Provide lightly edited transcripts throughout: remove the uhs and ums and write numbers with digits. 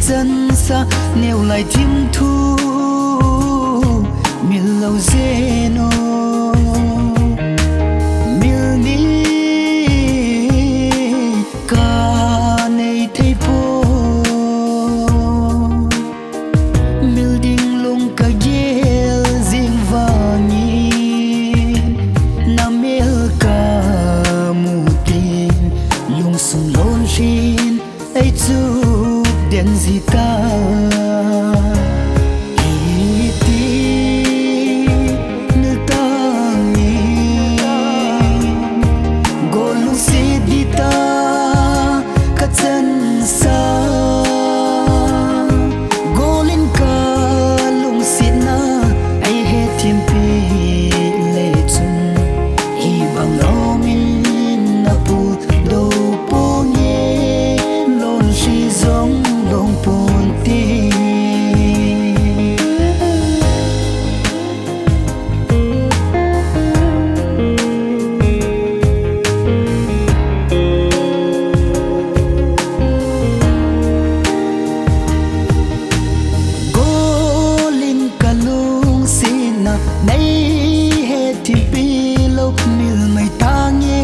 Dân xa nêu lại thêm thu miền lâu dê nô miền đi cả này thấy phố miền đình lung cả dê riêng vàng nhìn nam miền cả mù tin lung sung lôn xin ấy chú đến gì ta iti nữ ta nghe golu si di ta cắt chân xa golin ka lung si na ai hết thiên pi lệ chung hi bằng lo min na pu do po nghe lon si giống long ponti golin kalung sina nay he thi pi lo mil mai ta nghe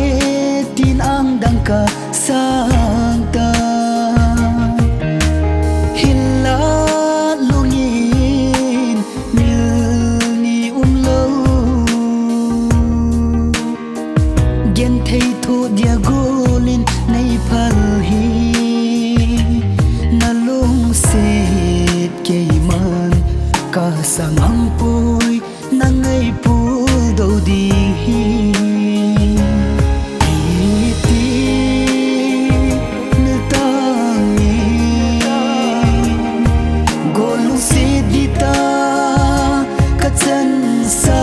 tin ang dang ka sang ta thấy thu dia golin nay phal hi na lung set ke man ka sang ampoi na ngai pu do di iti na tangi golung set di ta ka chan sa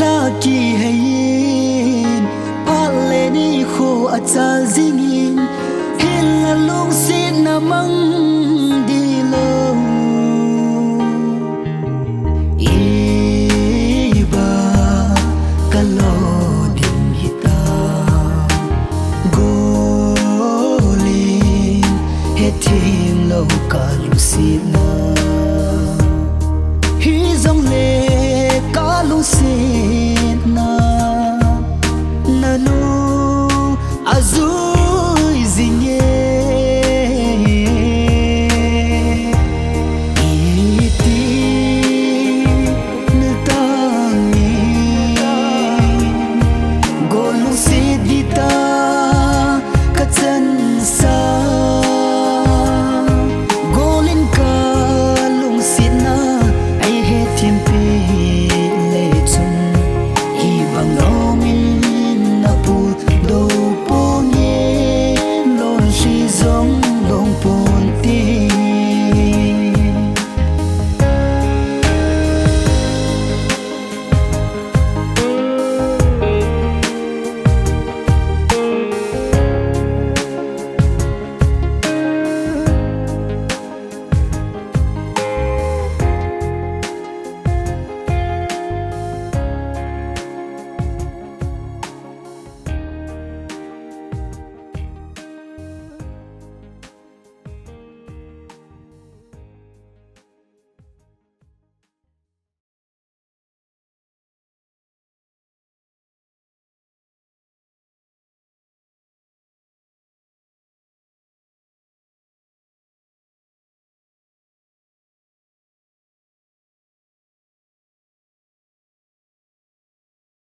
ra kỳ hayin paleni kho acha zingin hela lung sin namang